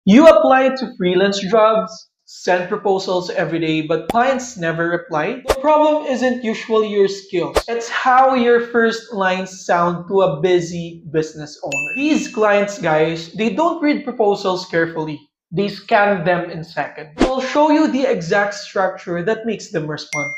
You apply to freelance jobs, send proposals every day, but clients never reply. The problem isn't usually your skills. It's how your first lines sound to a busy business owner. These clients, guys, they don't read proposals carefully. They scan them in seconds. I'll show you the exact structure that makes them respond.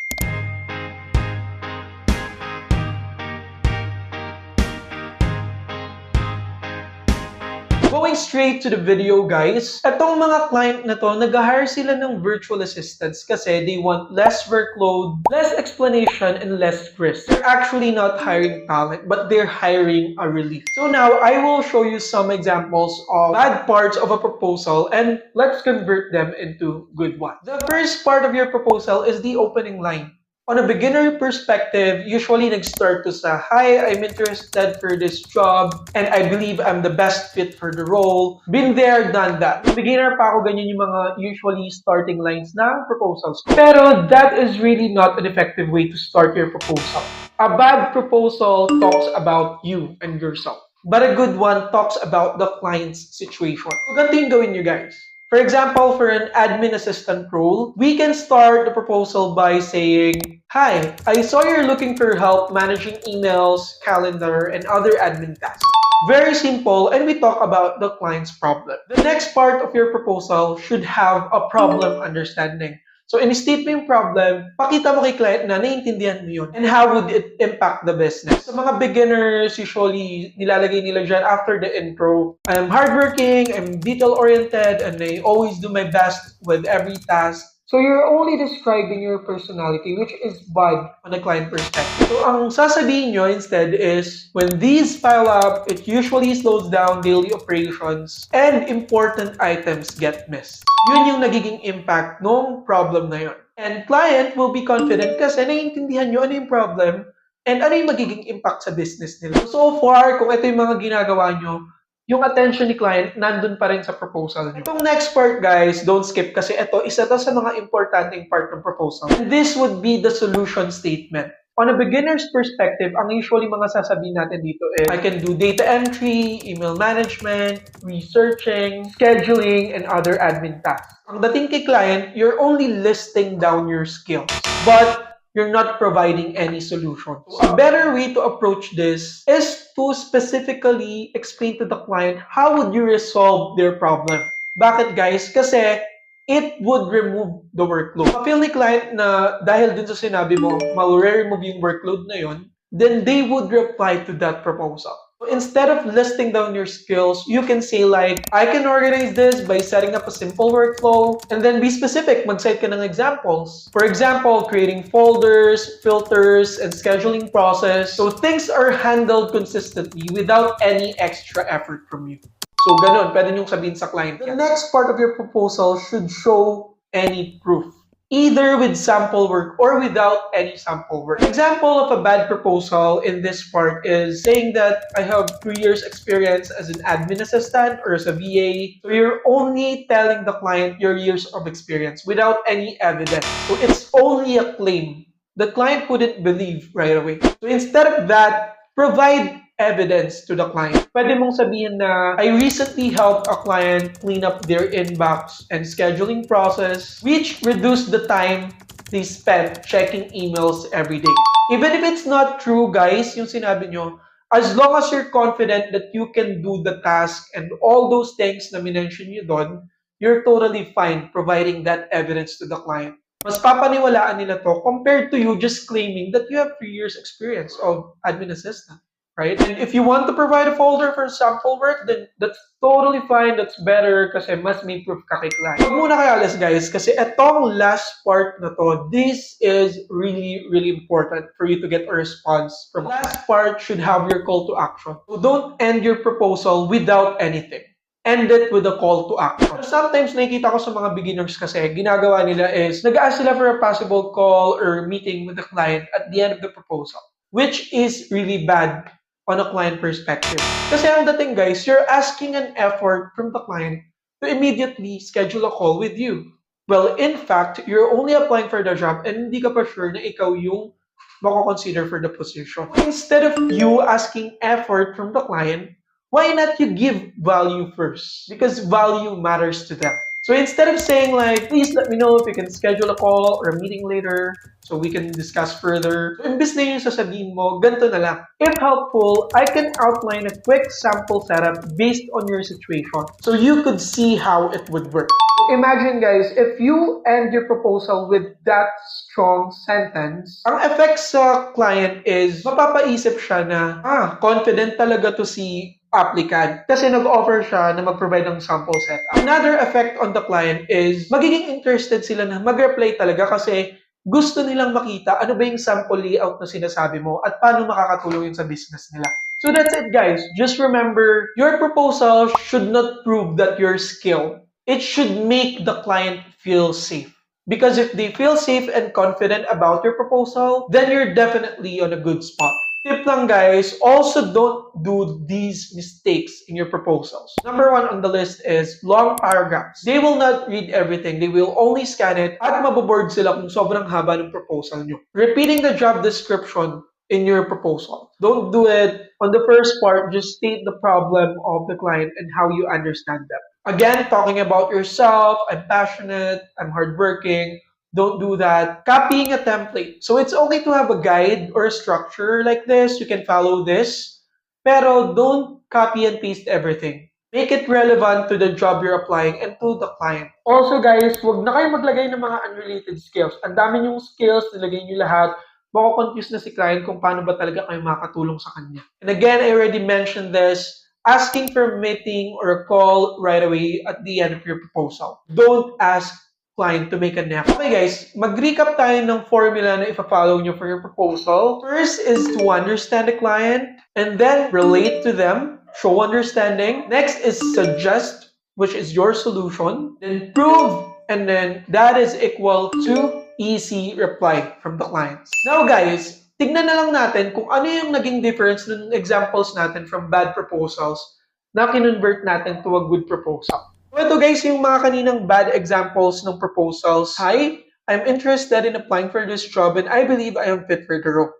Going straight to the video, guys, etong mga client na to, nag-hire sila ng virtual assistants kasi they want less workload, less explanation, and less risk. They're actually not hiring talent, but they're hiring a relief. So now, I will show you some examples of bad parts of a proposal and let's convert them into good ones. The first part of your proposal is the opening line. On a beginner perspective, usually nag-start to sa, "Hi, I'm interested for this job and I believe I'm the best fit for the role." Been there, done that. Beginner pa ako, ganyan yung mga usually starting lines ng proposals ko. Pero that is really not an effective way to start your proposal. A bad proposal talks about you and yourself. But a good one talks about the client's situation. So, ganito yung gawin nyo, guys. For example, for an admin assistant role, we can start the proposal by saying, "Hi, I saw you're looking for help managing emails, calendar, and other admin tasks." Very simple, and we talk about the client's problem. The next part of your proposal should have a problem understanding. So, in-state mo yung problem, pakita mo kay client na naiintindihan mo yun and how would it impact the business. Sa mga beginners, usually, nilalagay nila dyan after the intro, "I'm hardworking, I'm detail-oriented, and I always do my best with every task." So you're only describing your personality, which is bad on a client perspective. So ang sasabihin nyo instead is, when these pile up, it usually slows down daily operations and important items get missed. Yun yung nagiging impact ng problem na yun. And client will be confident kasi naiintindihan nyo ano yung problem and ano yung magiging impact sa business nila. So far, kung ito yung mga ginagawa nyo, yung attention ni client nandun pa rin sa proposal niyo. Itong next part, guys, don't skip kasi ito, isa to sa mga importanteng part ng proposal. And this would be the solution statement. On a beginner's perspective, ang usually mga sasabihin natin dito is, I can do data entry, email management, researching, scheduling, and other admin tasks. Ang dating kay client, you're only listing down your skills. But you're not providing any solution. So a better way to approach this is to specifically explain to the client how would you resolve their problem. Bakit, guys? Kasi it would remove the workload. Feel ni client na dahil dun sa sinabi mo, ma-remove yung workload na yun, then they would reply to that proposal. So instead of listing down your skills, you can say like, I can organize this by setting up a simple workflow, and then be specific, mag-cite ka ng examples. For example, creating folders, filters, and scheduling process. So things are handled consistently without any extra effort from you. So ganun, pwede niyong sabihin sa client. The next part of your proposal should show any proof, either with sample work or without any sample work. An example of a bad proposal in this part is saying that I have 3 years experience as an admin assistant or as a VA. So you're only telling the client your years of experience without any evidence. So it's only a claim. The client wouldn't believe right away. So instead of that, provide evidence to the client. Pwede mong sabihin na, I recently helped a client clean up their inbox and scheduling process, which reduced the time they spent checking emails every day. Even if it's not true, guys, yung sinabi nyo, as long as you're confident that you can do the task and all those things na minention nyo doon, you're totally fine providing that evidence to the client. Mas papaniwalaan nila to compared to you just claiming that you have 3 years experience of admin assistant. Right? And if you want to provide a folder for sample work, then that's totally fine. That's better kasi mas may proof ka kay client. Huwag muna kayo alas, guys, kasi etong last part na to, this is really, really important for you to get a response from a client. Last part should have your call to action. So don't end your proposal without anything. End it with a call to action. Sometimes nakikita ko sa mga beginners kasi, ginagawa nila is, nag-ask sila for a possible call or meeting with the client at the end of the proposal, which is really bad on a client perspective. Kasi ang dating, guys, you're asking an effort from the client to immediately schedule a call with you. Well, in fact, you're only applying for the job and hindi ka pa sure na ikaw yung mako-consider for the position. Instead of you asking effort from the client, why not you give value first? Because value matters to them. So instead of saying like, please let me know if you can schedule a call or a meeting later so we can discuss further. So imbis na yung sasabihin mo, ganito na lang. If helpful, I can outline a quick sample setup based on your situation so you could see how it would work. Imagine guys, if you end your proposal with that strong sentence, ang effect sa client is mapapaisip siya na, confident talaga to si applicant kasi nag-offer siya na mag-provide ng sample setup. Another effect on the client is magiging interested sila na mag-reply talaga kasi gusto nilang makita ano ba yung sample layout na sinasabi mo at paano makakatulong yun sa business nila. So that's it guys. Just remember, your proposal should not prove that you're skilled. It should make the client feel safe. Because if they feel safe and confident about your proposal, then you're definitely on a good spot. Tip lang guys, also don't do these mistakes in your proposals. Number one on the list is long paragraphs. They will not read everything. They will only scan it at maboboard sila kung sobrang haba ng proposal nyo. Repeating the job description in your proposal. Don't do it on the first part. Just state the problem of the client and how you understand them. Again, talking about yourself, I'm passionate, I'm hardworking. Don't do that. Copying a template. So it's okay to have a guide or a structure like this. You can follow this. Pero don't copy and paste everything. Make it relevant to the job you're applying and to the client. Also guys, huwag na kayo maglagay ng mga unrelated skills. Ang dami niyong skills, nilagay niyo lahat. Mako-confuse na si client kung paano ba talaga kayo makakatulong sa kanya. And again, I already mentioned this. Asking for a meeting or a call right away at the end of your proposal. Don't ask client to make an effort. Okay guys, mag-recap tayo ng formula na ipa-follow nyo for your proposal. First is to understand the client and then relate to them, show understanding. Next is suggest, which is your solution. Then prove, and then that is equal to easy reply from the clients. Now guys, tignan na lang natin kung ano yung naging difference ng examples natin from bad proposals na kinonvert natin to a good proposal. So ito guys, yung mga kaninang bad examples ng proposals. Hi, I'm interested in applying for this job and I believe I am fit for the role.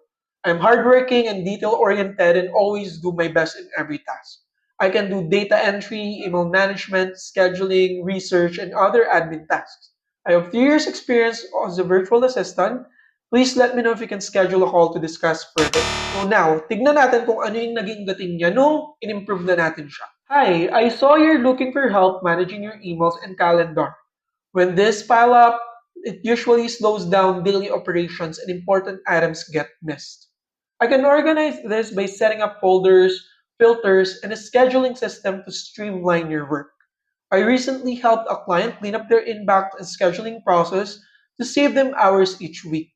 I'm hardworking and detail-oriented and always do my best in every task. I can do data entry, email management, scheduling, research, and other admin tasks. I have 3 years experience as a virtual assistant. Please let me know if you can schedule a call to discuss further. So now, tignan natin kung ano yung naging dating niya nung in-improve na natin siya. Hi, I saw you're looking for help managing your emails and calendar. When this pile up, it usually slows down daily operations and important items get missed. I can organize this by setting up folders, filters, and a scheduling system to streamline your work. I recently helped a client clean up their inbox and scheduling process to save them hours each week.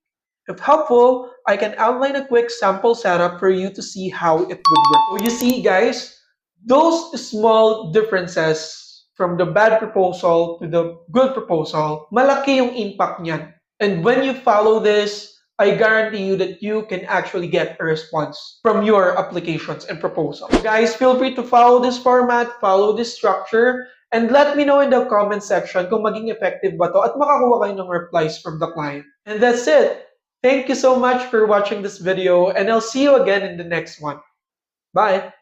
If helpful, I can outline a quick sample setup for you to see how it would work. So you see guys, those small differences from the bad proposal to the good proposal, malaki yung impact niyan. And when you follow this, I guarantee you that you can actually get a response from your applications and proposals. Guys, feel free to follow this format, follow this structure, and let me know in the comment section kung maging effective ba to at makakuha kayo ng replies from the client. And that's it. Thank you so much for watching this video and I'll see you again in the next one. Bye!